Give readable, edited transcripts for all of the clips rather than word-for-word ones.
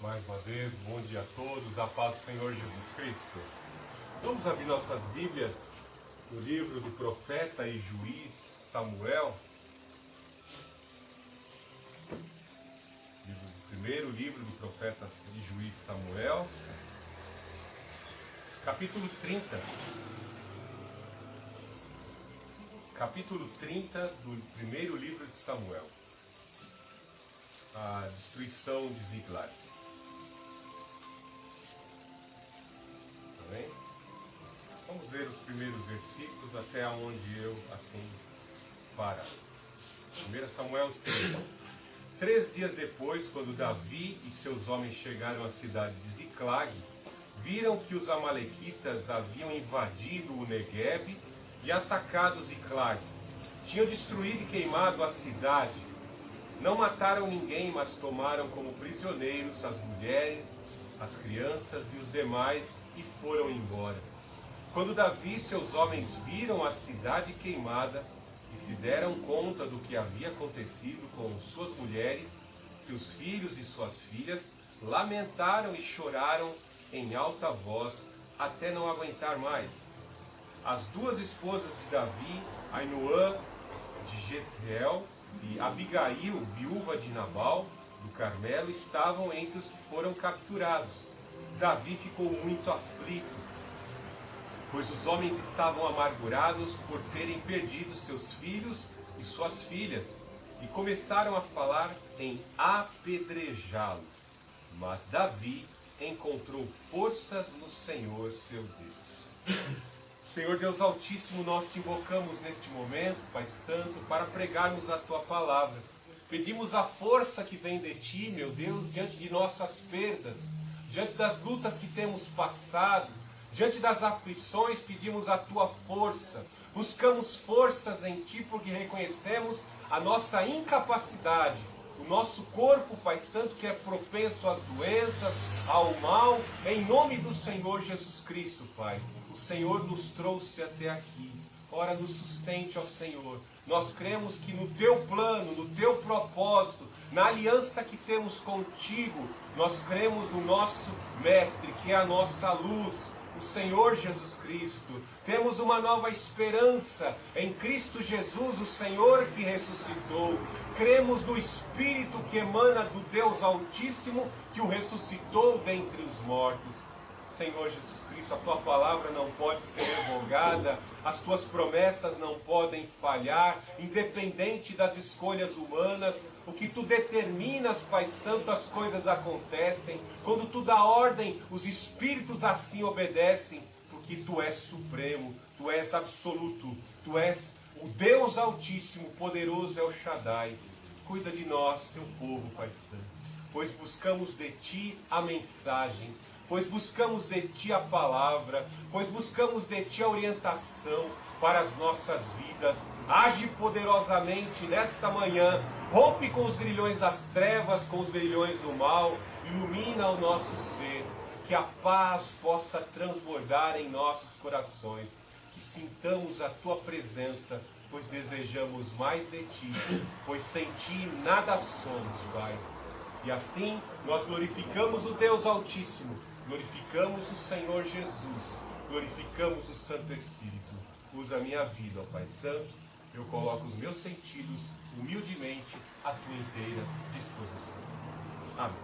Mais uma vez, bom dia a todos, a paz do Senhor Jesus Cristo. Vamos abrir nossas Bíblias no livro do profeta e juiz Samuel. Primeiro livro do profeta e juiz Samuel, capítulo 30. Capítulo 30 do primeiro livro de Samuel. A destruição de Ziklag. Tá bem? Vamos ver os primeiros versículos até onde eu assim parar. 1 Samuel 30. 3 dias depois, quando Davi e seus homens chegaram à cidade de Ziklag, viram que os amalequitas haviam invadido o Negueb e atacado Ziklag. Tinham destruído e queimado a cidade. Não mataram ninguém, mas tomaram como prisioneiros as mulheres, as crianças e os demais e foram embora. Quando Davi e seus homens viram a cidade queimada e se deram conta do que havia acontecido com suas mulheres, seus filhos e suas filhas, lamentaram e choraram em alta voz até não aguentar mais. As duas esposas de Davi, Ainoã de Jezreel e Abigail, viúva de Nabal, do Carmelo, estavam entre os que foram capturados. Davi ficou muito aflito, pois os homens estavam amargurados por terem perdido seus filhos e suas filhas, e começaram a falar em apedrejá-lo. Mas Davi encontrou forças no Senhor, seu Deus. Senhor Deus Altíssimo, nós te invocamos neste momento, Pai Santo, para pregarmos a Tua Palavra. Pedimos a força que vem de Ti, meu Deus, diante de nossas perdas, diante das lutas que temos passado, diante das aflições, pedimos a Tua força. Buscamos forças em Ti porque reconhecemos a nossa incapacidade. O nosso corpo, Pai Santo, que é propenso às doenças, ao mal, em nome do Senhor Jesus Cristo, Pai. O Senhor nos trouxe até aqui. Ora, nos sustente, ó Senhor. Nós cremos que no Teu plano, no Teu propósito, na aliança que temos contigo, nós cremos no nosso Mestre, que é a nossa luz, o Senhor Jesus Cristo. Temos uma nova esperança em Cristo Jesus, o Senhor que ressuscitou. Cremos no Espírito que emana do Deus Altíssimo, que o ressuscitou dentre os mortos. Senhor Jesus Cristo, a Tua palavra não pode ser revogada, as Tuas promessas não podem falhar, independente das escolhas humanas. O que Tu determinas, Pai Santo, as coisas acontecem. Quando Tu dá ordem, os espíritos assim obedecem, porque Tu és supremo, Tu és absoluto, Tu és o Deus Altíssimo, poderoso El Shaddai. Cuida de nós, Teu povo, Pai Santo, pois buscamos de Ti a mensagem, pois buscamos de Ti a palavra, pois buscamos de Ti a orientação para as nossas vidas. Age poderosamente nesta manhã, rompe com os grilhões das trevas, com os grilhões do mal, ilumina o nosso ser, que a paz possa transbordar em nossos corações, que sintamos a Tua presença, pois desejamos mais de Ti, pois sem Ti nada somos, Pai. E assim nós glorificamos o Deus Altíssimo, glorificamos o Senhor Jesus, glorificamos o Santo Espírito. Usa a minha vida, ó Pai Santo, eu coloco os meus sentidos humildemente à Tua inteira disposição. Amém.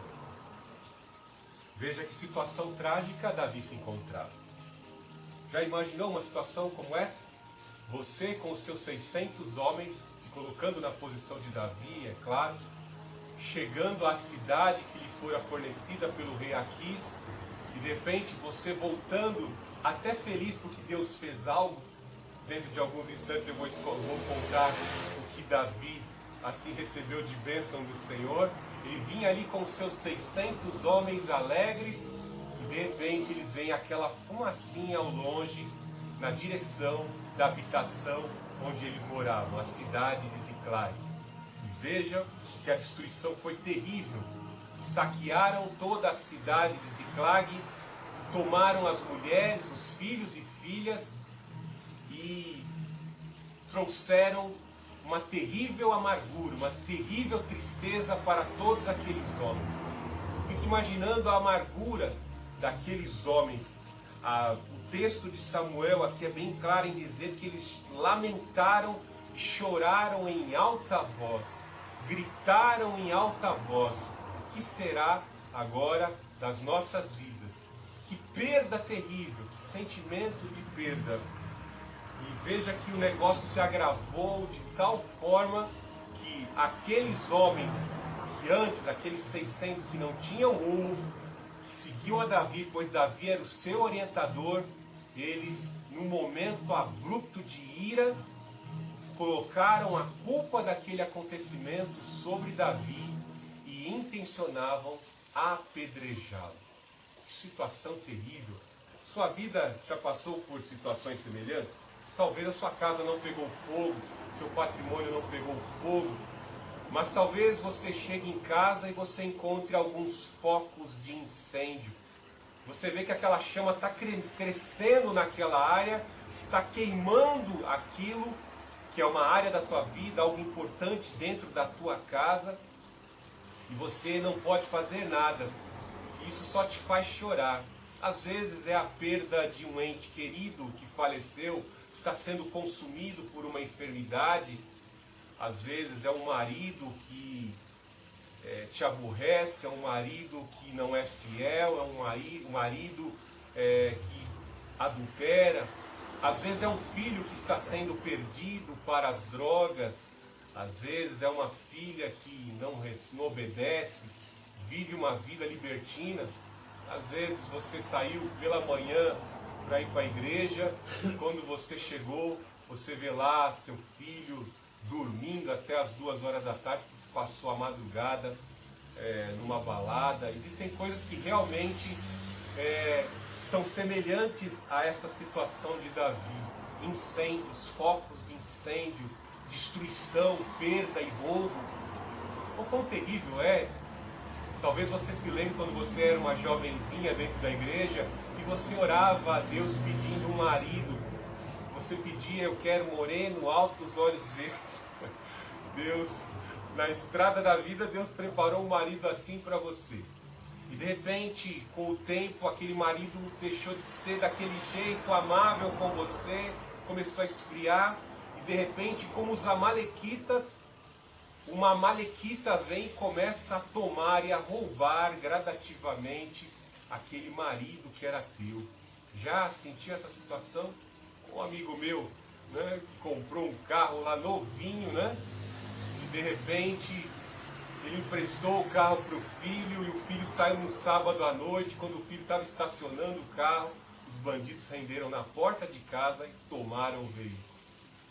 Veja que situação trágica Davi se encontrava. Já imaginou uma situação como essa? Você com os seus 600 homens, se colocando na posição de Davi, é claro, chegando à cidade que lhe fora fornecida pelo rei Aquis, e de repente você voltando até feliz porque Deus fez algo. Dentro de alguns instantes eu vou contar o que Davi assim recebeu de bênção do Senhor. Ele vinha ali com seus 600 homens alegres e de repente eles veem aquela fumacinha ao longe na direção da habitação onde eles moravam, a cidade de Ziklag. E vejam que a destruição foi terrível. Saquearam toda a cidade de Ziklag, tomaram as mulheres, os filhos e filhas e trouxeram uma terrível amargura, uma terrível tristeza para todos aqueles homens. Fique imaginando a amargura daqueles homens. O texto de Samuel aqui é bem claro em dizer que eles lamentaram e choraram em alta voz, gritaram em alta voz. O que será agora das nossas vidas? Que perda terrível, que sentimento de perda. E veja que o negócio se agravou de tal forma que aqueles homens que antes, aqueles 600 que não tinham rumo, que seguiam a Davi, pois Davi era o seu orientador, eles, num momento abrupto de ira, colocaram a culpa daquele acontecimento sobre Davi e intencionavam apedrejá-lo. Que situação terrível! Sua vida já passou por situações semelhantes? Talvez a sua casa não pegou fogo, seu patrimônio não pegou fogo, mas talvez você chegue em casa e você encontre alguns focos de incêndio. Você vê que aquela chama está crescendo naquela área, está queimando aquilo que é uma área da tua vida, algo importante dentro da tua casa, e você não pode fazer nada. Isso só te faz chorar. Às vezes é a perda de um ente querido que faleceu, está sendo consumido por uma enfermidade. Às vezes é um marido que te aborrece, é um marido que não é fiel, é um marido que adultera. Às vezes é um filho que está sendo perdido para as drogas. Às vezes é uma filha que não obedece, vive uma vida libertina. Às vezes você saiu pela manhã para ir para a igreja, e quando você chegou, você vê lá seu filho dormindo até as 2 horas da tarde, porque passou a madrugada numa balada. Existem coisas que realmente são semelhantes a esta situação de Davi. Incêndios, focos de incêndio, destruição, perda e roubo. O quão terrível é. Talvez você se lembre quando você era uma jovenzinha dentro da igreja e você orava a Deus pedindo um marido. Você pedia: eu quero moreno, alto, os olhos verdes. Deus, na estrada da vida, Deus preparou um marido assim para você. E de repente, com o tempo, aquele marido deixou de ser daquele jeito amável com você, começou a esfriar, e de repente, como os amalequitas, uma amalequita vem e começa a tomar e a roubar gradativamente aquele marido que era teu. Já sentiu essa situação? Um amigo meu, né, que comprou um carro lá novinho, né? E de repente ele emprestou o carro para o filho, e o filho saiu no sábado à noite. Quando o filho estava estacionando o carro, os bandidos renderam na porta de casa e tomaram o veículo.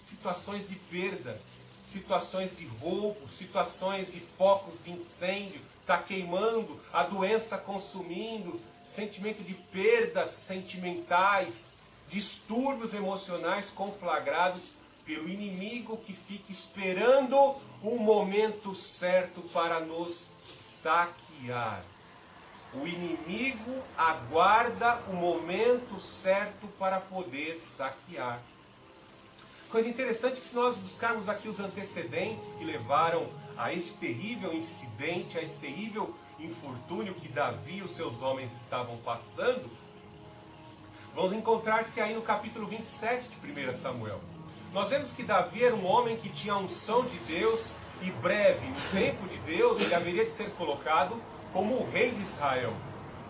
Situações de perda, situações de roubo, situações de focos de incêndio, está queimando, a doença consumindo, sentimento de perdas sentimentais, distúrbios emocionais conflagrados pelo inimigo que fica esperando o momento certo para nos saquear. O inimigo aguarda o momento certo para poder saquear. Coisa interessante é que, se nós buscarmos aqui os antecedentes que levaram a este terrível incidente, a este terrível infortúnio que Davi e os seus homens estavam passando, vamos encontrar-se aí no capítulo 27 de 1 Samuel. Nós vemos que Davi era um homem que tinha a unção de Deus, e breve, no tempo de Deus, ele haveria de ser colocado como o rei de Israel.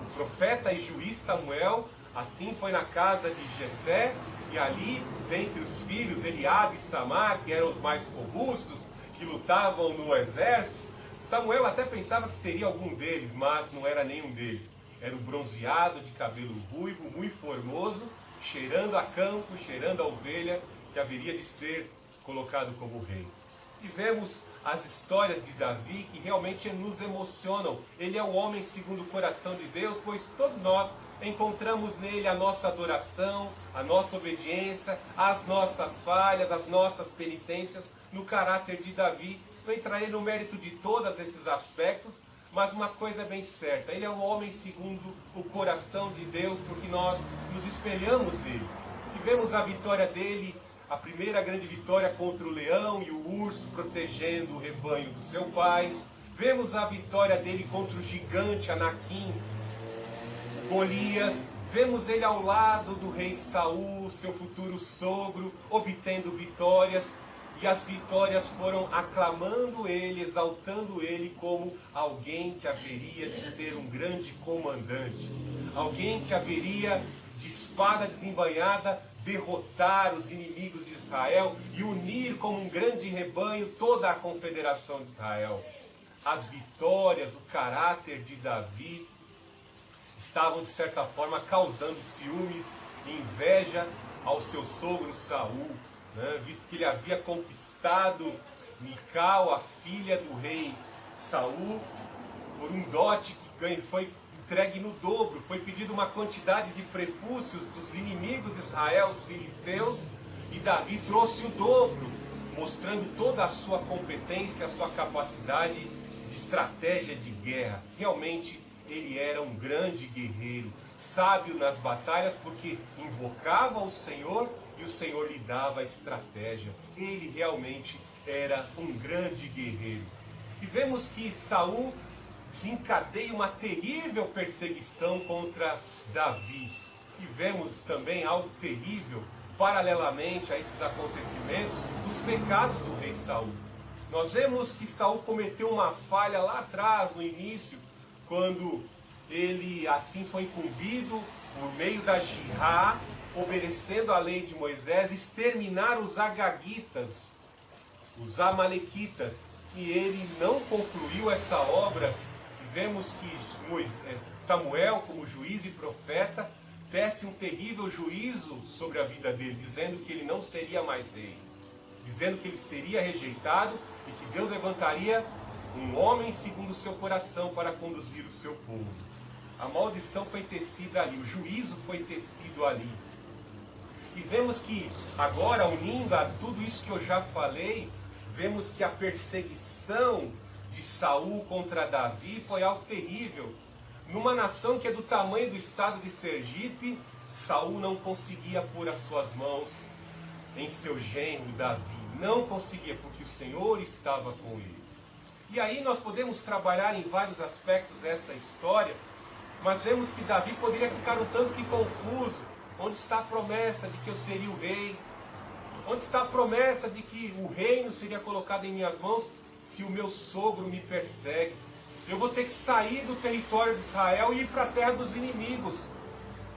O profeta e juiz Samuel, assim foi na casa de Jessé, e ali, dentre os filhos, Eliabe e Samar, que eram os mais robustos, que lutavam no exército, Samuel até pensava que seria algum deles, mas não era nenhum deles. Era um bronzeado, de cabelo ruivo, muito formoso, cheirando a campo, cheirando a ovelha, que haveria de ser colocado como rei. E vemos as histórias de Davi que realmente nos emocionam. Ele é o homem segundo o coração de Deus, pois todos nós encontramos nele a nossa adoração, a nossa obediência, as nossas falhas, as nossas penitências no caráter de Davi. Não entrarei no mérito de todos esses aspectos, mas uma coisa é bem certa: ele é um homem segundo o coração de Deus, porque nós nos espelhamos nele. E vemos a vitória dele, a primeira grande vitória contra o leão e o urso, protegendo o rebanho do seu pai. Vemos a vitória dele contra o gigante Anaquim, Golias. Vemos ele ao lado do rei Saul, seu futuro sogro, obtendo vitórias. E as vitórias foram aclamando ele, exaltando ele como alguém que haveria de ser um grande comandante. Alguém que haveria, de espada desembainhada, derrotar os inimigos de Israel e unir como um grande rebanho toda a confederação de Israel. As vitórias, o caráter de Davi estavam, de certa forma, causando ciúmes e inveja ao seu sogro Saul, né? Visto que ele havia conquistado Mical, a filha do rei Saul, por um dote que foi entregue no dobro. Foi pedido uma quantidade de prepúcios dos inimigos de Israel, os filisteus, e Davi trouxe o dobro, mostrando toda a sua competência, a sua capacidade de estratégia de guerra. Realmente ele era um grande guerreiro, sábio nas batalhas, porque invocava o Senhor e o Senhor lhe dava a estratégia. Ele realmente era um grande guerreiro. E vemos que Saul desencadeia uma terrível perseguição contra Davi. E vemos também algo terrível, paralelamente a esses acontecimentos, os pecados do rei Saul. Nós vemos que Saul cometeu uma falha lá atrás, no início, quando ele assim foi incumbido, por meio da Jihá, obedecendo à lei de Moisés, exterminar os agaguitas, os amalequitas, e ele não concluiu essa obra. E vemos que Samuel, como juiz e profeta, tece um terrível juízo sobre a vida dele, dizendo que ele não seria mais rei, dizendo que ele seria rejeitado e que Deus levantaria um homem segundo o seu coração para conduzir o seu povo. A maldição foi tecida ali, o juízo foi tecido ali. E vemos que agora, unindo a tudo isso que eu já falei, vemos que a perseguição de Saul contra Davi foi algo terrível. Numa nação que é do tamanho do estado de Sergipe, Saul não conseguia pôr as suas mãos em seu genro Davi. Não conseguia, porque o Senhor estava com ele. E aí nós podemos trabalhar em vários aspectos dessa história, mas vemos que Davi poderia ficar um tanto que confuso. Onde está a promessa de que eu seria o rei? Onde está a promessa de que o reino seria colocado em minhas mãos se o meu sogro me persegue? Eu vou ter que sair do território de Israel e ir para a terra dos inimigos.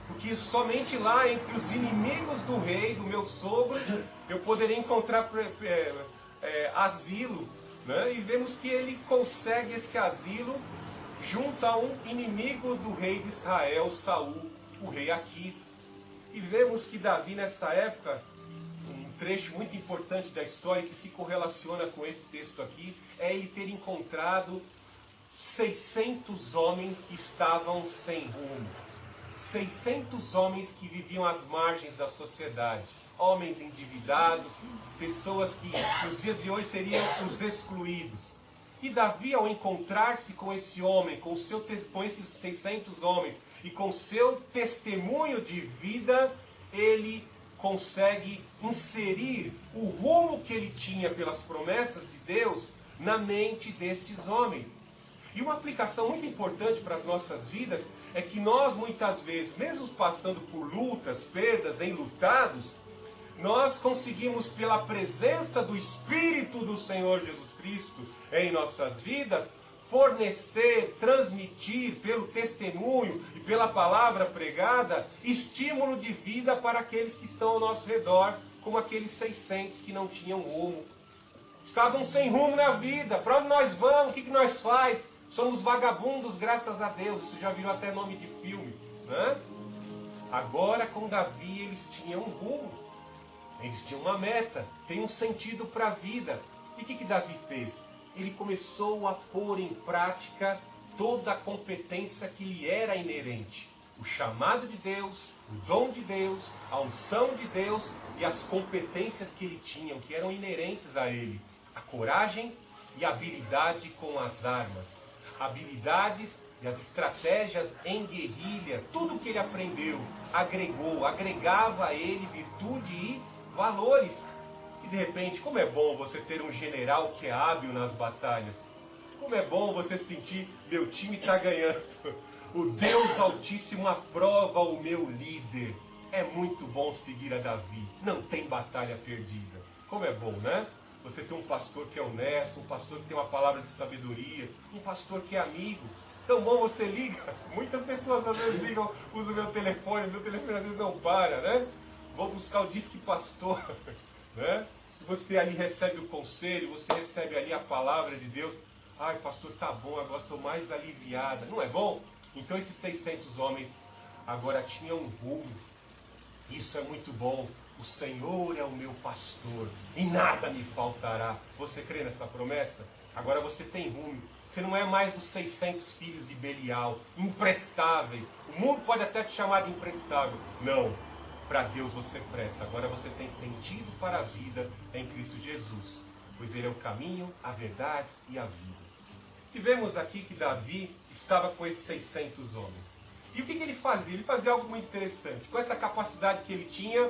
Porque somente lá, entre os inimigos do rei, do meu sogro, eu poderia encontrar asilo. Né? E vemos que ele consegue esse asilo junto a um inimigo do rei de Israel, Saul, o rei Aquis. E vemos que Davi, nessa época, um trecho muito importante da história que se correlaciona com esse texto aqui, é ele ter encontrado 600 homens que estavam sem rumo. 600 homens que viviam às margens da sociedade. Homens endividados, pessoas que nos dias de hoje seriam os excluídos. E Davi, ao encontrar-se com esse homem, com esses 600 homens, e com seu testemunho de vida, ele consegue inserir o rumo que ele tinha pelas promessas de Deus na mente destes homens. E uma aplicação muito importante para as nossas vidas é que nós, muitas vezes, mesmo passando por lutas, perdas, enlutados, nós conseguimos, pela presença do Espírito do Senhor Jesus Cristo em nossas vidas, fornecer, transmitir pelo testemunho e pela palavra pregada, estímulo de vida para aqueles que estão ao nosso redor, como aqueles 600 que não tinham rumo. Estavam sem rumo na vida. Para onde nós vamos? O que nós faz? Somos vagabundos, graças a Deus. Isso já virou até nome de filme, né? Agora, com Davi, eles tinham um rumo. Eles tinham uma meta. Tem um sentido para a vida. E o que Davi fez? Ele começou a pôr em prática toda a competência que lhe era inerente. O chamado de Deus, o dom de Deus, a unção de Deus e as competências que ele tinha, que eram inerentes a ele. A coragem e a habilidade com as armas. Habilidades e as estratégias em guerrilha. Tudo que ele aprendeu, agregava a ele virtude e valores. E de repente, como é bom você ter um general que é hábil nas batalhas. Como é bom você sentir, meu time está ganhando. O Deus Altíssimo aprova o meu líder. É muito bom seguir a Davi. Não tem batalha perdida. Como é bom, né? Você tem um pastor que é honesto, um pastor que tem uma palavra de sabedoria, um pastor que é amigo. Tão bom você liga. Muitas pessoas às vezes ligam, usam meu telefone às vezes não para, né? Vou buscar o Disque Pastor, né? Você ali recebe o conselho, você recebe ali a palavra de Deus. Ai, pastor, tá bom, agora estou mais aliviada. Não é bom? Então esses 600 homens agora tinham um rumo. Isso é muito bom. O Senhor é o meu pastor e nada me faltará. Você crê nessa promessa? Agora você tem rumo. Você não é mais os 600 filhos de Belial, imprestáveis. O mundo pode até te chamar de imprestável. Não. Para Deus você presta. Agora você tem sentido para a vida em Cristo Jesus. Pois Ele é o caminho, a verdade e a vida. E vemos aqui que Davi estava com esses 600 homens. E o que ele fazia? Ele fazia algo muito interessante. Com essa capacidade que ele tinha,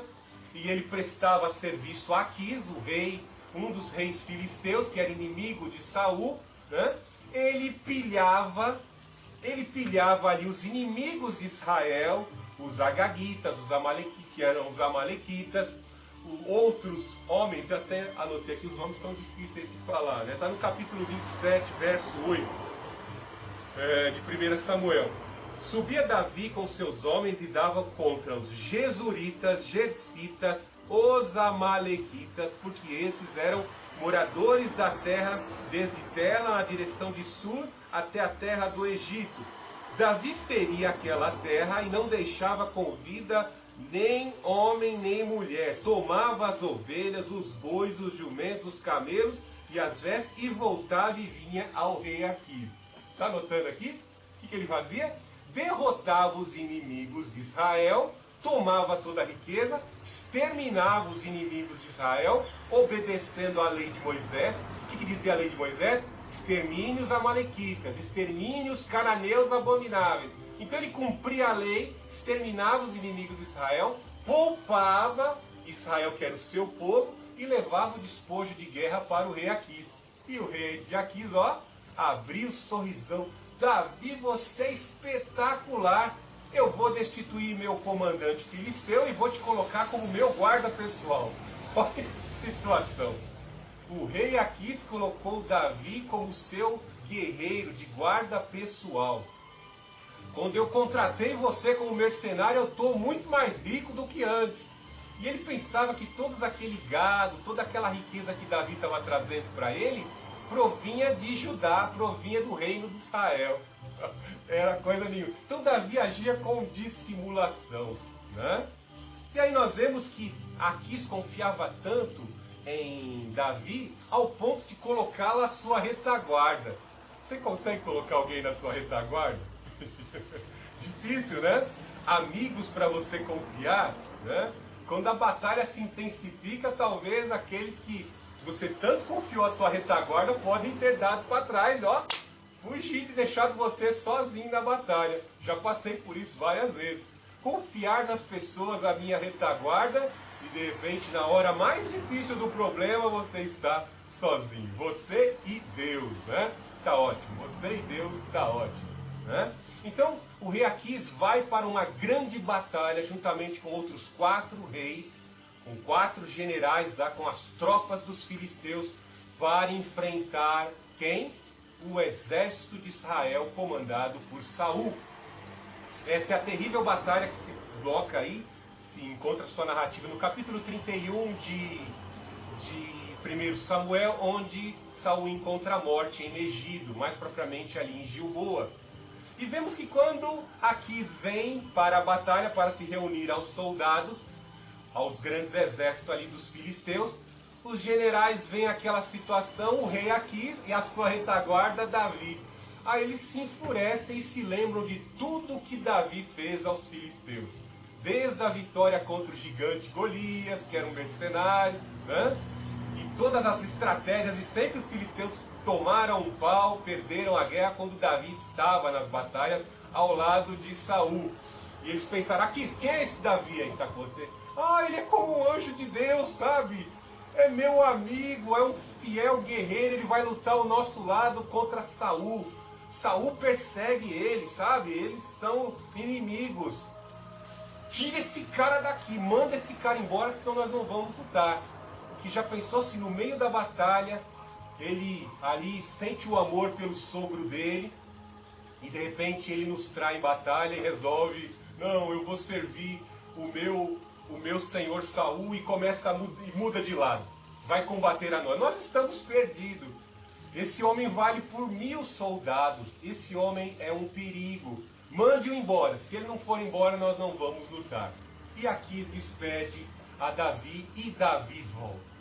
e ele prestava serviço a Aquis, o rei, um dos reis filisteus, que era inimigo de Saul, né? Ele pilhava ali os inimigos de Israel, os agaguitas, que eram os amalequitas, outros homens, até anotei aqui, os nomes são difíceis de falar, né? Está no capítulo 27, verso 8, de 1 Samuel. Subia Davi com seus homens e dava contra os Gesuritas, Gersitas, os amalequitas, porque esses eram moradores da terra, desde Tela, na direção de Sur, até a terra do Egito. Davi feria aquela terra e não deixava com vida nem homem nem mulher. Tomava as ovelhas, os bois, os jumentos, os camelos e as vestes e voltava e vinha ao rei Aquis. Está anotando aqui? O que ele fazia? Derrotava os inimigos de Israel, tomava toda a riqueza, exterminava os inimigos de Israel, obedecendo à lei de Moisés. O que dizia a lei de Moisés? Extermine os amalequitas, extermine os cananeus abomináveis. Então ele cumpria a lei, exterminava os inimigos de Israel, poupava Israel, que era o seu povo, e levava o despojo de guerra para o rei Aquis. E o rei de Aquis, abriu o sorrisão. Davi, você é espetacular. Eu vou destituir meu comandante filisteu e vou te colocar como meu guarda pessoal. Olha que situação. O rei Aquis colocou Davi como seu guerreiro de guarda pessoal. Quando eu contratei você como mercenário, eu estou muito mais rico do que antes. E ele pensava que todo aquele gado, toda aquela riqueza que Davi estava trazendo para ele, provinha de Judá, provinha do reino de Israel. Era coisa nenhuma. Então Davi agia com dissimulação, né? E aí nós vemos que Aquis confiava tanto em Davi ao ponto de colocá-lo à sua retaguarda. Você consegue colocar alguém na sua retaguarda? Difícil, né? Amigos para você confiar, né? Quando a batalha se intensifica, talvez aqueles que você tanto confiou a tua retaguarda podem ter dado para trás, fugir e deixado você sozinho na batalha. Já passei por isso várias vezes. Confiar nas pessoas a minha retaguarda e de repente na hora mais difícil do problema você está sozinho. Você e Deus, né? Está ótimo. Você e Deus está ótimo, né? Então o rei Aquis vai para uma grande batalha juntamente com outros 4 reis, com 4 generais, com as tropas dos filisteus, para enfrentar quem? O exército de Israel comandado por Saul. Essa é a terrível batalha que se desloca aí, se encontra sua narrativa no capítulo 31 de 1 Samuel, onde Saul encontra a morte em Megido, mais propriamente ali em Gilboa. E vemos que quando Aquis vem para a batalha, para se reunir aos soldados, aos grandes exércitos ali dos filisteus, os generais veem aquela situação, o rei Aquis e a sua retaguarda Davi. Aí eles se enfurecem e se lembram de tudo que Davi fez aos filisteus. Desde a vitória contra o gigante Golias, que era um mercenário, né? E todas as estratégias, e sempre os filisteus tomaram um pau, perderam a guerra quando Davi estava nas batalhas ao lado de Saul. E eles pensaram, Aquis, quem é esse Davi aí que está com você? Ele é como um anjo de Deus, sabe? é meu amigo, é um fiel guerreiro, ele vai lutar ao nosso lado contra Saul. Saul persegue ele, sabe? Eles são inimigos. Tira esse cara daqui, manda esse cara embora, senão nós não vamos lutar. Que já pensou se no meio da batalha ele ali sente o amor pelo sogro dele e de repente ele nos trai em batalha e resolve, não, eu vou servir o meu senhor Saul, e começa e muda de lado, vai combater a nós. Nós estamos perdidos. Esse homem vale por 1000 soldados. Esse homem é um perigo. Mande-o embora. Se ele não for embora, nós não vamos lutar. E Aquis despede a Davi e Davi volta.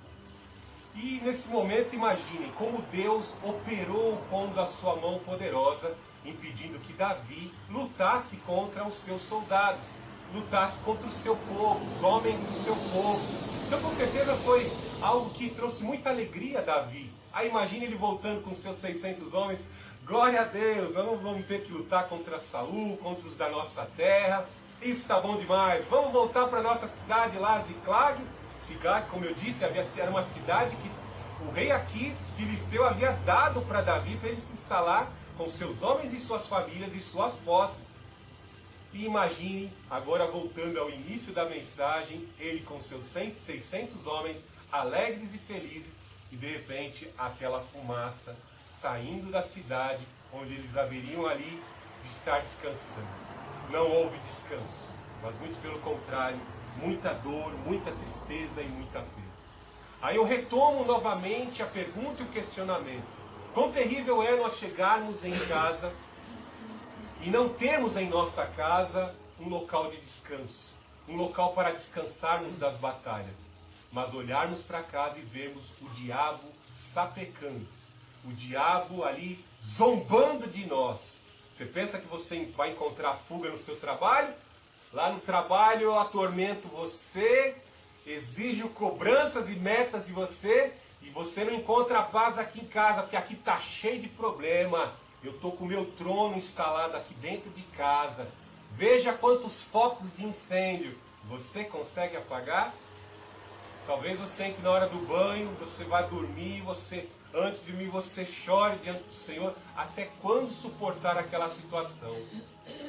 E nesse momento, imaginem como Deus operou pondo a sua mão poderosa, impedindo que Davi lutasse contra os seus soldados, lutasse contra o seu povo, os homens do seu povo. Então, com certeza, foi algo que trouxe muita alegria a Davi. Aí imagine ele voltando com seus 600 homens. Glória a Deus, nós não vamos ter que lutar contra Saul, contra os da nossa terra. Isso está bom demais. Vamos voltar para a nossa cidade lá, Ziclag. Ziclag, como eu disse, era uma cidade que o rei Aquis, filisteu, havia dado para Davi para ele se instalar com seus homens e suas famílias e suas posses. E imagine, agora voltando ao início da mensagem, ele com seus 600 homens, alegres e felizes, e de repente aquela fumaça saindo da cidade, onde eles haveriam ali de estar descansando. Não houve descanso, mas muito pelo contrário, muita dor, muita tristeza e muita perda. Aí eu retomo novamente a pergunta e o questionamento. Quão terrível é nós chegarmos em casa e não termos em nossa casa um local de descanso, um local para descansarmos das batalhas, mas olharmos para casa e vermos o diabo sapecando, o diabo ali zombando de nós. Você pensa que você vai encontrar fuga no seu trabalho? Lá no trabalho eu atormento você, exijo cobranças e metas de você, e você não encontra paz aqui em casa, porque aqui está cheio de problema. Eu estou com o meu trono instalado aqui dentro de casa. Veja quantos focos de incêndio. Você consegue apagar? Talvez você entre na hora do banho, você vai dormir, antes de dormir você chore diante do Senhor. Até quando suportar aquela situação?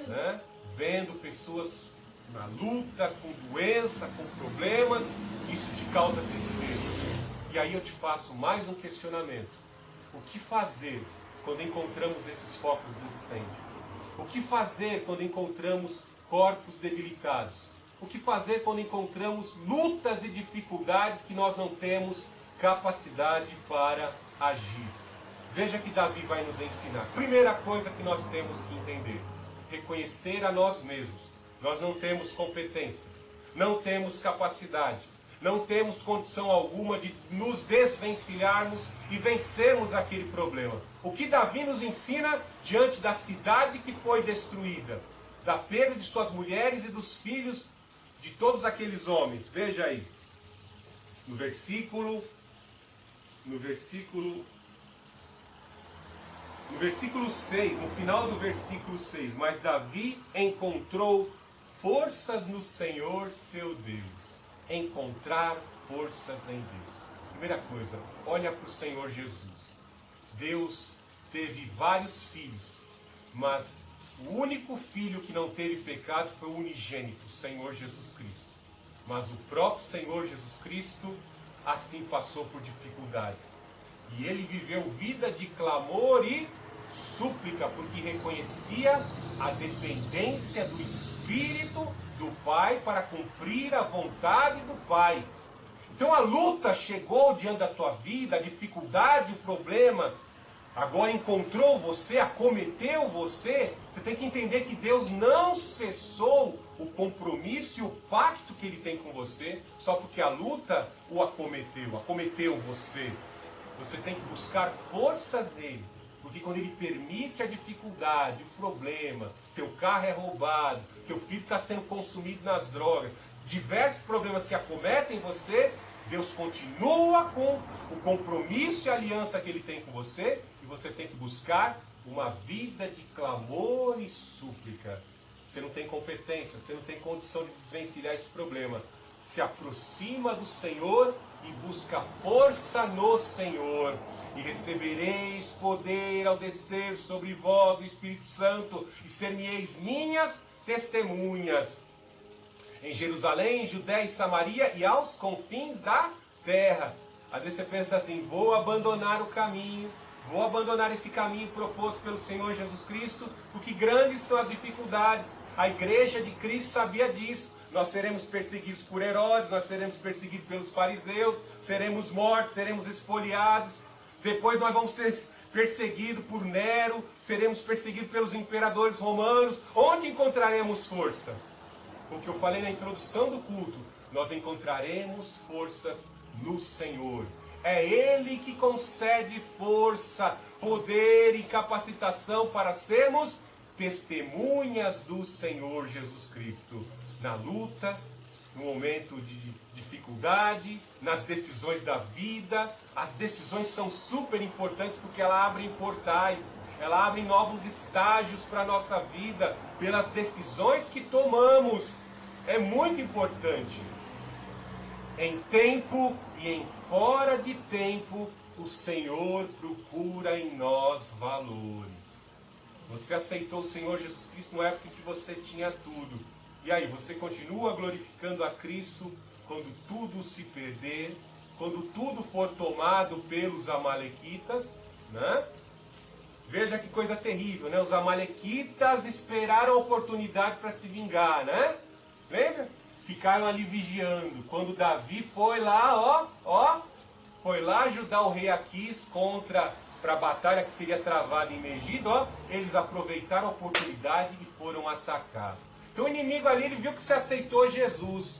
Né? Vendo pessoas na luta, com doença, com problemas, isso te causa tristeza. E aí eu te faço mais um questionamento. O que fazer quando encontramos esses focos de incêndio? O que fazer quando encontramos corpos debilitados? O que fazer quando encontramos lutas e dificuldades que nós não temos capacidade para agir? Veja que Davi vai nos ensinar. Primeira coisa que nós temos que entender: reconhecer a nós mesmos. Nós não temos competência, não temos capacidade, não temos condição alguma de nos desvencilharmos e vencermos aquele problema. O que Davi nos ensina diante da cidade que foi destruída, da perda de suas mulheres e dos filhos de todos aqueles homens. Veja aí, no versículo 6, no final do versículo 6, mas Davi encontrou forças no Senhor seu Deus. Encontrar forças em Deus. Primeira coisa, olha para o Senhor Jesus. Deus teve vários filhos, mas o único filho que não teve pecado foi o unigênito, o Senhor Jesus Cristo. Mas o próprio Senhor Jesus Cristo assim passou por dificuldades. E ele viveu vida de clamor e súplica, porque reconhecia a dependência do Espírito do Pai para cumprir a vontade do Pai. Então a luta chegou diante da tua vida, a dificuldade, o problema, agora encontrou você, acometeu você. Você tem que entender que Deus não cessou o compromisso e o pacto que Ele tem com você, só porque a luta o acometeu você. Você tem que buscar forças nele. Porque quando ele permite a dificuldade, o problema, teu carro é roubado, teu filho está sendo consumido nas drogas, diversos problemas que acometem você, Deus continua com o compromisso e a aliança que ele tem com você, e você tem que buscar uma vida de clamor e súplica. Você não tem competência, você não tem condição de desvencilhar esse problema, se aproxima do Senhor e busca força no Senhor. E recebereis poder ao descer sobre vós o Espírito Santo, e ser-me-eis minhas testemunhas em Jerusalém, Judéia e Samaria e aos confins da terra. Às vezes você pensa assim, vou abandonar o caminho, vou abandonar esse caminho proposto pelo Senhor Jesus Cristo, porque grandes são as dificuldades. A igreja de Cristo sabia disso. Nós seremos perseguidos por Herodes, nós seremos perseguidos pelos fariseus, seremos mortos, seremos espoliados. Depois nós vamos ser perseguidos por Nero, seremos perseguidos pelos imperadores romanos. Onde encontraremos força? O que eu falei na introdução do culto, nós encontraremos forças no Senhor. É Ele que concede força, poder e capacitação para sermos testemunhas do Senhor Jesus Cristo. Na luta, no momento de dificuldade, nas decisões da vida. As decisões são super importantes porque elas abrem portais, elas abrem novos estágios para a nossa vida, pelas decisões que tomamos. É muito importante. Em tempo e em fora de tempo, o Senhor procura em nós valores. Você aceitou o Senhor Jesus Cristo na época em que você tinha tudo. E aí, você continua glorificando a Cristo quando tudo se perder, quando tudo for tomado pelos amalequitas, né? Veja que coisa terrível, né? Os amalequitas esperaram a oportunidade para se vingar, né? Lembra? Ficaram ali vigiando. Quando Davi foi lá, foi lá ajudar o rei Aquis para a batalha que seria travada em Megido, eles aproveitaram a oportunidade e foram atacar. Então o inimigo ali, ele viu que você aceitou Jesus.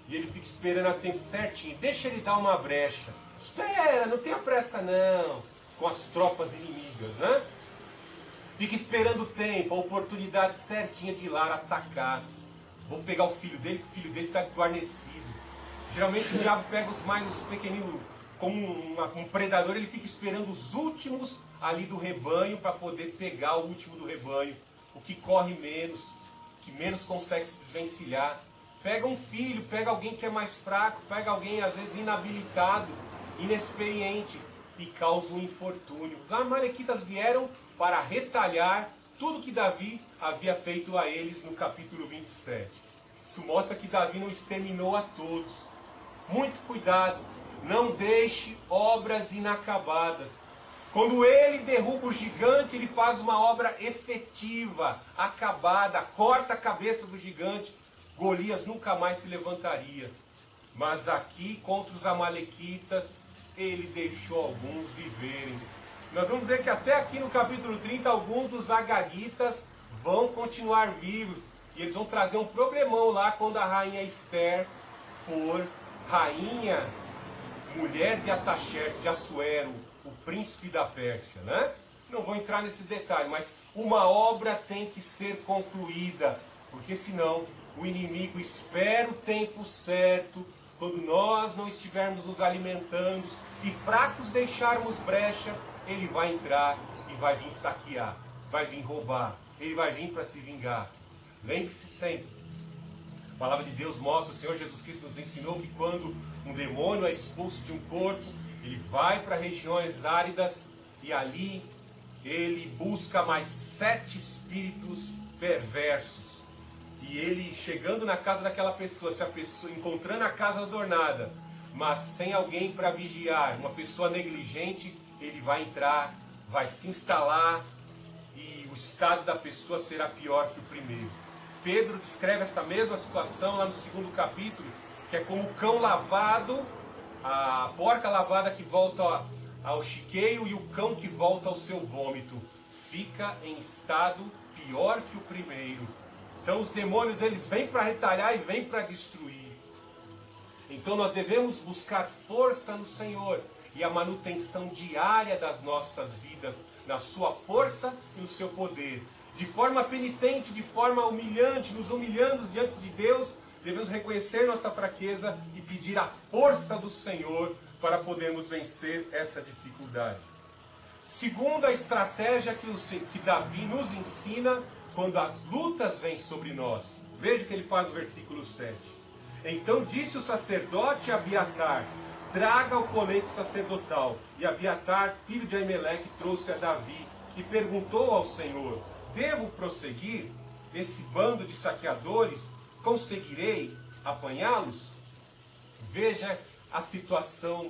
E ele fica esperando a tempo certinho. Deixa ele dar uma brecha. Espera, não tenha pressa não. Com as tropas inimigas, né? Fica esperando o tempo, a oportunidade certinha de ir lá atacar. Vou pegar o filho dele, que o filho dele está guarnecido. Geralmente o diabo pega os mais pequeninos, como um predador, ele fica esperando os últimos ali do rebanho para poder pegar o último do rebanho. O que corre menos, que menos consegue se desvencilhar. Pega um filho, pega alguém que é mais fraco, pega alguém às vezes inabilitado, inexperiente e causa um infortúnio. Os amalequitas vieram para retalhar tudo que Davi havia feito a eles no capítulo 27. Isso mostra que Davi não exterminou a todos. Muito cuidado, não deixe obras inacabadas. Quando ele derruba o gigante, ele faz uma obra efetiva, acabada, corta a cabeça do gigante. Golias nunca mais se levantaria. Mas aqui, contra os amalequitas, ele deixou alguns viverem. Nós vamos ver que até aqui no capítulo 30, alguns dos agaguitas vão continuar vivos. E eles vão trazer um problemão lá quando a rainha Esther for rainha, mulher de Ataxerxes, de Assuero, o príncipe da Pérsia, né? Não vou entrar nesse detalhe, mas uma obra tem que ser concluída, porque senão o inimigo espera o tempo certo, quando nós não estivermos nos alimentando e fracos deixarmos brecha, ele vai entrar e vai vir saquear, vai vir roubar, ele vai vir para se vingar. Lembre-se sempre, a palavra de Deus mostra, o Senhor Jesus Cristo nos ensinou que quando um demônio é expulso de um corpo, ele vai para regiões áridas e ali ele busca mais 7 espíritos perversos. E ele chegando na casa daquela pessoa, se a pessoa encontrando a casa adornada, mas sem alguém para vigiar, uma pessoa negligente, ele vai entrar, vai se instalar e o estado da pessoa será pior que o primeiro. Pedro descreve essa mesma situação lá no 2º capítulo, que é como o cão lavado, a porca lavada que volta ao chiqueiro e o cão que volta ao seu vômito. Fica em estado pior que o primeiro. Então os demônios, eles vêm para retalhar e vêm para destruir. Então nós devemos buscar força no Senhor e a manutenção diária das nossas vidas, na sua força e no seu poder. De forma penitente, de forma humilhante, nos humilhando diante de Deus, devemos reconhecer nossa fraqueza e pedir a força do Senhor para podermos vencer essa dificuldade. Segundo a estratégia que Davi nos ensina quando as lutas vêm sobre nós. Veja o que ele faz no versículo 7. Então disse o sacerdote Abiatar: traga o colete sacerdotal. E Abiatar, filho de Aimeleque, trouxe a Davi e perguntou ao Senhor: devo prosseguir? Esse bando de saqueadores, conseguirei apanhá-los? Veja a situação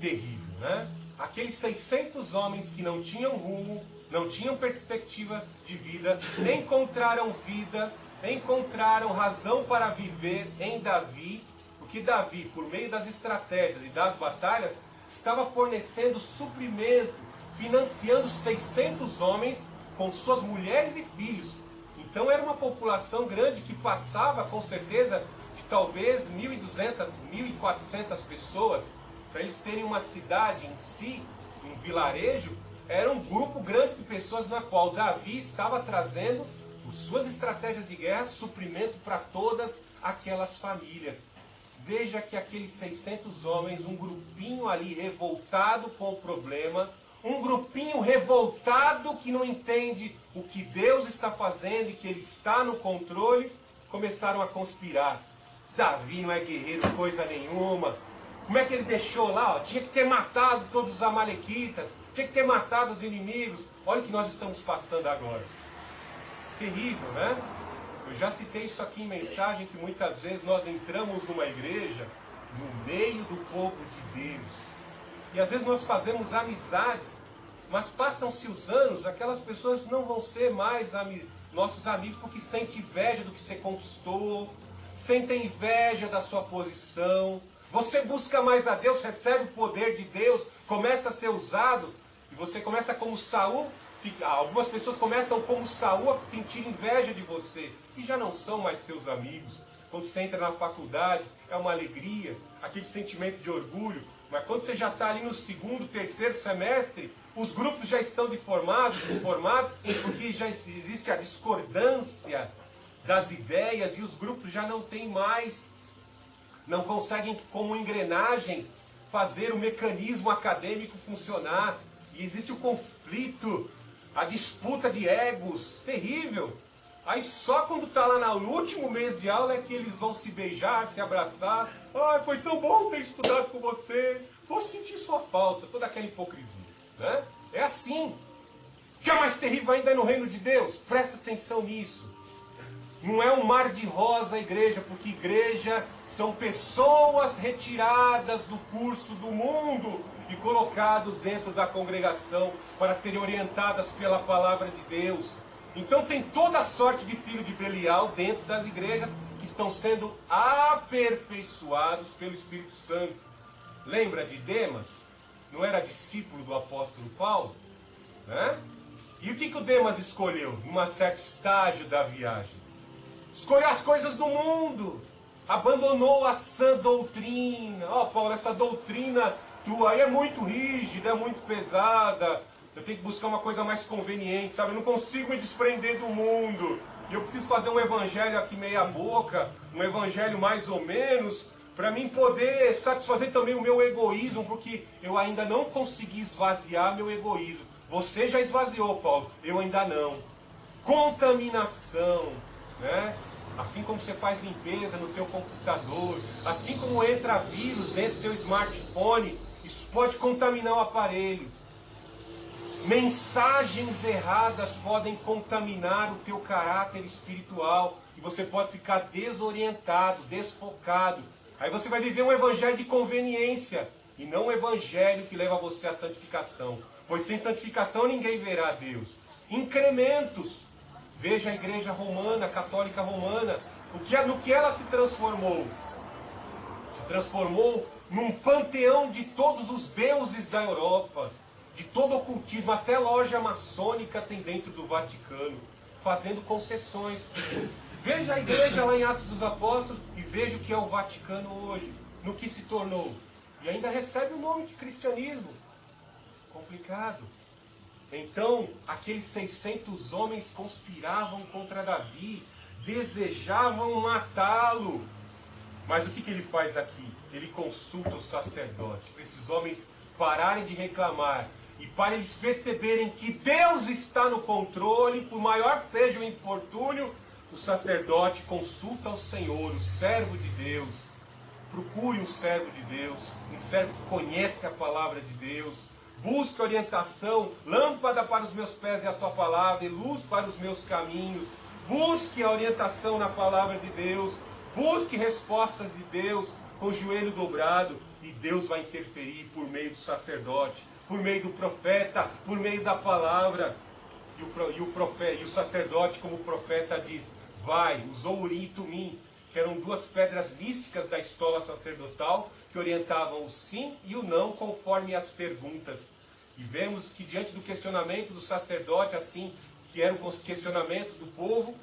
terrível, né? Aqueles 600 homens que não tinham rumo, não tinham perspectiva de vida, encontraram vida, encontraram razão para viver em Davi, porque Davi, por meio das estratégias e das batalhas, estava fornecendo suprimento, financiando 600 homens com suas mulheres e filhos. Então era uma população grande que passava, com certeza, de talvez 1.200, 1.400 pessoas. Para eles terem uma cidade em si, um vilarejo, era um grupo grande de pessoas na qual Davi estava trazendo, por suas estratégias de guerra, suprimento para todas aquelas famílias. Veja que aqueles 600 homens, um grupinho ali revoltado com o problema, um grupinho revoltado que não entende o que Deus está fazendo e que Ele está no controle, começaram a conspirar. Davi não é guerreiro coisa nenhuma. Como é que ele deixou lá? Ó, tinha que ter matado todos os amalequitas, tinha que ter matado os inimigos. Olha o que nós estamos passando agora. Terrível, né? Eu já citei isso aqui em mensagem, que muitas vezes nós entramos numa igreja no meio do povo de Deus. E às vezes nós fazemos amizades, mas passam-se os anos, aquelas pessoas não vão ser mais nossos amigos porque sentem inveja do que você conquistou, sentem inveja da sua posição. Você busca mais a Deus, recebe o poder de Deus, começa a ser usado, e você começa como Saul. Algumas pessoas começam como Saul a sentir inveja de você, e já não são mais seus amigos. Quando você entra na faculdade, é uma alegria, aquele sentimento de orgulho. Mas quando você já está ali no segundo, terceiro semestre, os grupos já estão desformados, porque já existe a discordância das ideias, e os grupos já não têm mais, não conseguem, como engrenagens, fazer o mecanismo acadêmico funcionar. E existe o conflito, a disputa de egos, terrível. Aí só quando está lá no último mês de aula é que eles vão se beijar, se abraçar. Ai, foi tão bom ter estudado com você. Vou sentir sua falta. Toda aquela hipocrisia, né? É assim. O que é mais terrível ainda é no reino de Deus? Presta atenção nisso. Não é um mar de rosa a igreja, porque igreja são pessoas retiradas do curso do mundo e colocados dentro da congregação para serem orientadas pela palavra de Deus. Então tem toda a sorte de filho de Belial dentro das igrejas que estão sendo aperfeiçoados pelo Espírito Santo. Lembra de Demas? Não era discípulo do apóstolo Paulo? Né? E o que o Demas escolheu num certo estágio da viagem? Escolheu as coisas do mundo. Abandonou a sã doutrina. Ó, Paulo, essa doutrina tua aí é muito rígida, é muito pesada. Eu tenho que buscar uma coisa mais conveniente, sabe? Eu não consigo me desprender do mundo. E eu preciso fazer um evangelho aqui meia boca, um evangelho mais ou menos, para mim poder satisfazer também o meu egoísmo, porque eu ainda não consegui esvaziar meu egoísmo. Você já esvaziou, Paulo, eu ainda não. Contaminação, né? Assim como você faz limpeza no teu computador, assim como entra vírus dentro do teu smartphone, isso pode contaminar o aparelho. Mensagens erradas podem contaminar o teu caráter espiritual e você pode ficar desorientado, desfocado. Aí você vai viver um evangelho de conveniência e não um evangelho que leva você à santificação. Pois sem santificação ninguém verá a Deus. Incrementos. Veja a igreja romana, católica romana, no que ela se transformou. Se transformou num panteão de todos os deuses da Europa. De todo ocultismo, até loja maçônica tem dentro do Vaticano, fazendo concessões. Veja a igreja lá em Atos dos Apóstolos e veja o que é o Vaticano hoje, no que se tornou. E ainda recebe o nome de cristianismo. Complicado. Então, aqueles 600 homens conspiravam contra Davi, desejavam matá-lo. Mas o que ele faz aqui? Ele consulta o sacerdote, para esses homens pararem de reclamar e para eles perceberem que Deus está no controle, por maior seja o infortúnio, o sacerdote consulta o Senhor, o servo de Deus. Procure um servo de Deus, um servo que conhece a palavra de Deus. Busque orientação, lâmpada para os meus pés é a tua palavra e luz para os meus caminhos. Busque a orientação na palavra de Deus. Busque respostas de Deus com o joelho dobrado. E Deus vai interferir por meio do sacerdote, por meio do profeta, por meio da palavra. E o sacerdote, como profeta, diz: vai, usou Urim e Tumim, que eram duas pedras místicas da estola sacerdotal, que orientavam o sim e o não conforme as perguntas. E vemos que diante do questionamento do sacerdote, assim, que era o questionamento do povo,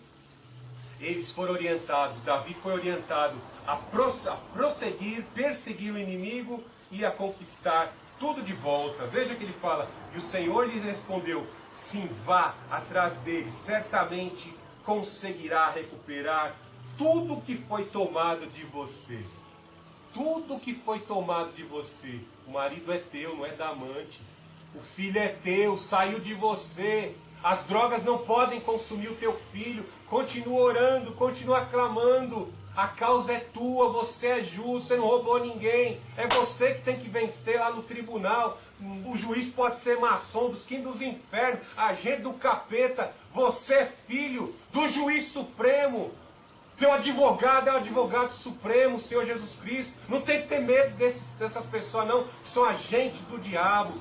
eles foram orientados, Davi foi orientado a prosseguir, perseguir o inimigo e a conquistar tudo de volta. Veja que ele fala: e o Senhor lhe respondeu: sim, vá atrás dele, certamente conseguirá recuperar tudo que foi tomado de você. Tudo que foi tomado de você. O marido é teu, não é da amante. O filho é teu, saiu de você. As drogas não podem consumir o teu filho. Continua orando, continua clamando. A causa é tua, você é justo, você não roubou ninguém. É você que tem que vencer lá no tribunal. O juiz pode ser maçom, dos quintos dos infernos, agente do capeta. Você é filho do juiz supremo. Teu advogado é o advogado supremo, o Senhor Jesus Cristo. Não tem que ter medo dessas pessoas não, que são agentes do diabo.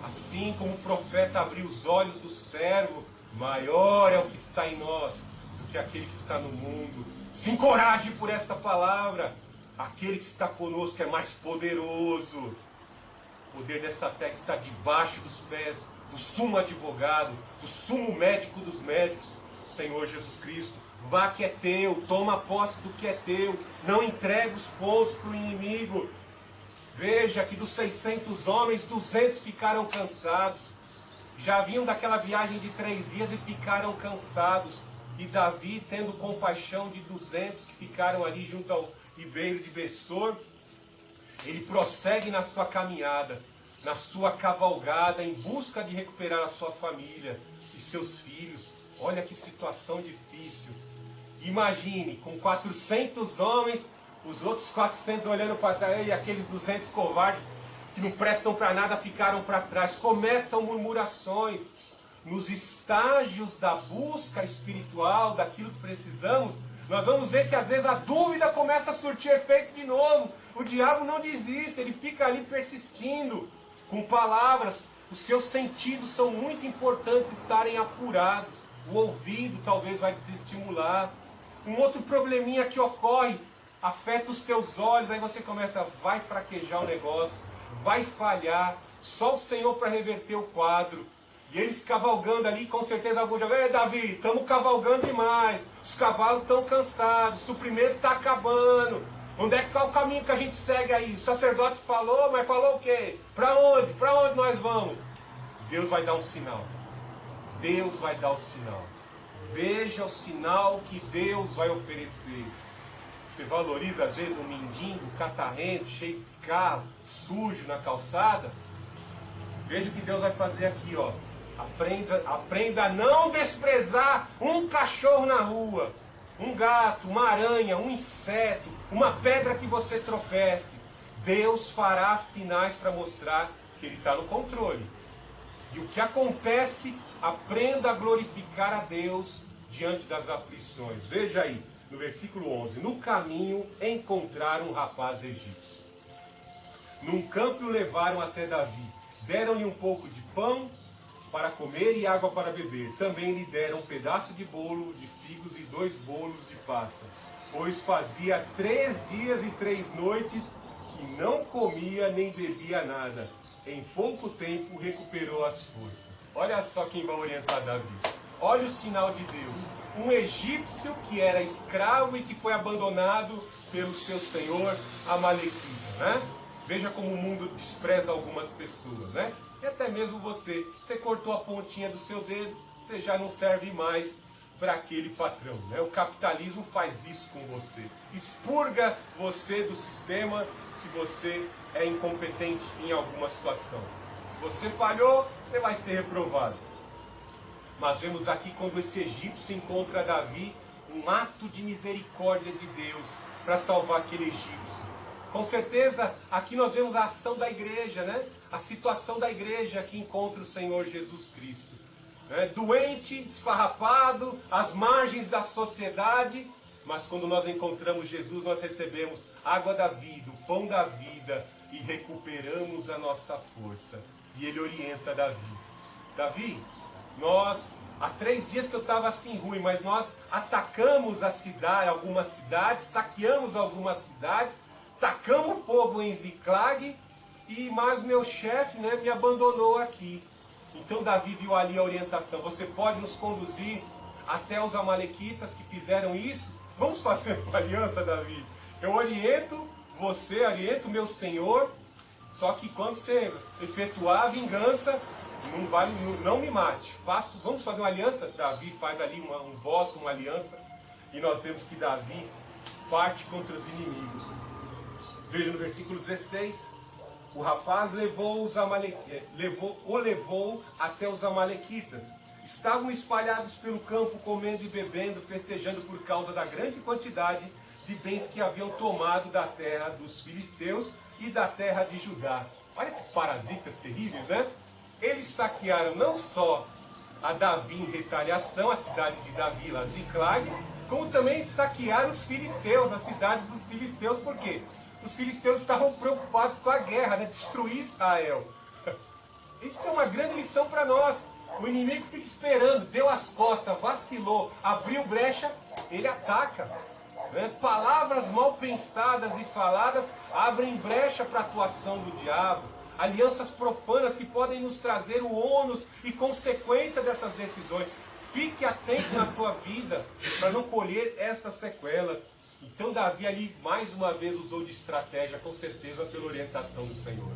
Assim como o profeta abriu os olhos do servo, maior é o que está em nós do que aquele que está no mundo. Se encoraje por essa palavra. Aquele que está conosco é mais poderoso. O poder dessa fé está debaixo dos pés do sumo advogado, do sumo médico dos médicos, o Senhor Jesus Cristo. Vá que é teu, toma posse do que é teu, não entregue os pontos para o inimigo. Veja que dos 600 homens, 200 ficaram cansados. Já vinham daquela viagem de 3 dias e ficaram cansados. E Davi, tendo compaixão de 200 que ficaram ali junto ao ribeiro de Bessor, ele prossegue na sua caminhada, na sua cavalgada, em busca de recuperar a sua família e seus filhos. Olha que situação difícil. Imagine, com 400 homens, os outros 400 olhando para trás, e aqueles 200 covardes que não prestam para nada ficaram para trás. Começam murmurações. Nos estágios da busca espiritual, daquilo que precisamos, nós vamos ver que às vezes a dúvida começa a surtir efeito de novo. O diabo não desiste, ele fica ali persistindo com palavras. Os seus sentidos são muito importantes estarem apurados. O ouvido talvez vai desestimular. Um outro probleminha que ocorre, afeta os teus olhos, aí você começa, vai fraquejar o negócio, vai falhar, só o Senhor para reverter o quadro. E eles cavalgando ali, com certeza algum dia, Davi, estamos cavalgando demais, os cavalos estão cansados, o suprimento está acabando, onde é que está o caminho que a gente segue aí? O sacerdote falou, mas falou o quê? Para onde? Para onde nós vamos? Deus vai dar um sinal. Deus vai dar o sinal. Veja o sinal que Deus vai oferecer. Você valoriza às vezes um mendigo, catarrento, cheio de escarro, sujo na calçada? Veja o que Deus vai fazer aqui, ó. Aprenda a não desprezar um cachorro na rua, um gato, uma aranha, um inseto, uma pedra que você tropece. Deus fará sinais para mostrar que Ele está no controle. E o que acontece, aprenda a glorificar a Deus diante das aflições. Veja aí, no versículo 11. No caminho encontraram um rapaz egípcio. Num campo o levaram até Davi. Deram-lhe um pouco de pão para comer e água para beber. Também lhe deram um pedaço de bolo de figos e 2 bolos de passa. Pois fazia 3 dias e 3 noites que não comia nem bebia nada. Em pouco tempo recuperou as forças. Olha só quem vai orientar Davi. Olha o sinal de Deus. Um egípcio que era escravo e que foi abandonado pelo seu senhor Amalequita, né? Veja como o mundo despreza algumas pessoas, né? E até mesmo você. Você cortou a pontinha do seu dedo, você já não serve mais para aquele patrão, né? O capitalismo faz isso com você. Expurga você do sistema se você é incompetente em alguma situação. Se você falhou, você vai ser reprovado. Mas vemos aqui quando esse egípcio encontra Davi, um ato de misericórdia de Deus para salvar aquele egípcio. Com certeza, aqui nós vemos a ação da igreja, né? A situação da igreja que encontra o Senhor Jesus Cristo. Doente, esfarrapado, às margens da sociedade, mas quando nós encontramos Jesus, nós recebemos água da vida, o pão da vida, e recuperamos a nossa força. E ele orienta Davi. Davi, há 3 dias que eu estava assim ruim, mas nós atacamos a cidade, algumas cidades, saqueamos algumas cidades, tacamos fogo em Ziclag, mas meu chefe, me abandonou aqui. Então Davi viu ali a orientação. Você pode nos conduzir até os amalequitas que fizeram isso? Vamos fazer uma aliança, Davi. Eu oriento você, oriento meu senhor, só que quando você efetuar a vingança, não me mate. Vamos fazer uma aliança? Davi faz ali um voto, uma aliança, e nós vemos que Davi parte contra os inimigos. Veja no versículo 16, o rapaz levou até os amalequitas. Estavam espalhados pelo campo, comendo e bebendo, festejando por causa da grande quantidade de bens que haviam tomado da terra dos filisteus e da terra de Judá. Olha que parasitas terríveis, né? Eles saquearam não só a Davi em retaliação, a cidade de Davi, lá Ziclag, como também saquearam os filisteus, a cidade dos filisteus. Por quê? Os filisteus estavam preocupados com a guerra, destruir Israel. Isso é uma grande lição para nós. O inimigo fica esperando, deu as costas, vacilou, abriu brecha, ele ataca. Palavras mal pensadas e faladas abrem brecha para a atuação do diabo. Alianças profanas que podem nos trazer o ônus e consequência dessas decisões. Fique atento na tua vida para não colher estas sequelas. Então Davi ali mais uma vez usou de estratégia, com certeza pela orientação do Senhor.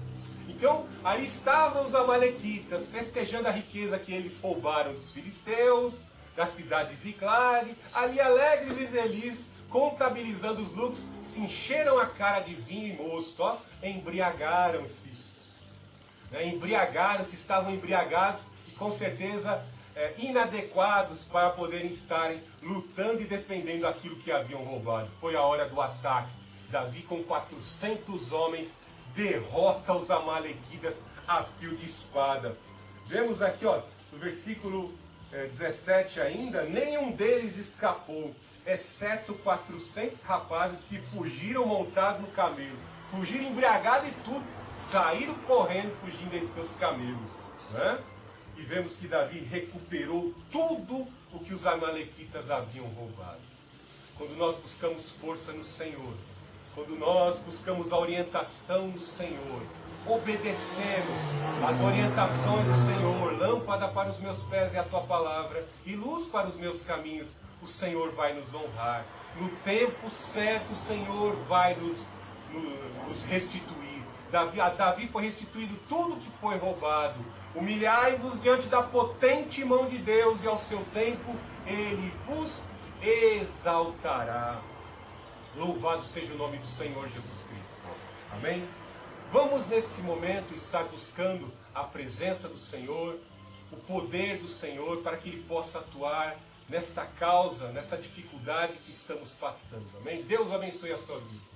Então ali estavam os amalequitas festejando a riqueza que eles roubaram dos filisteus, da cidade de Ziclag, ali alegres e felizes, contabilizando os lucros, se encheram a cara de vinho e mosto, embriagaram-se. Estavam embriagados e com certeza inadequados para poderem estarem lutando e defendendo aquilo que haviam roubado. Foi a hora do ataque. Davi com 400 homens derrota os amalequitas a fio de espada. Vemos aqui, no versículo 17 ainda, nenhum deles escapou, exceto 400 rapazes que fugiram montados no camelo. Fugiram embriagados e tudo, saíram correndo, fugindo em seus camelos. E vemos que Davi recuperou tudo o que os amalequitas haviam roubado. Quando nós buscamos força no Senhor, quando nós buscamos a orientação do Senhor, obedecemos às orientações do Senhor, lâmpada para os meus pés é a tua palavra e luz para os meus caminhos, o Senhor vai nos honrar. No tempo certo o Senhor vai nos restituir. A Davi foi restituído tudo que foi roubado. Humilhai-vos diante da potente mão de Deus e ao seu tempo Ele vos exaltará. Louvado seja o nome do Senhor Jesus Cristo. Amém? Vamos nesse momento estar buscando a presença do Senhor, o poder do Senhor, para que Ele possa atuar nesta causa, nessa dificuldade que estamos passando. Amém? Deus abençoe a sua vida.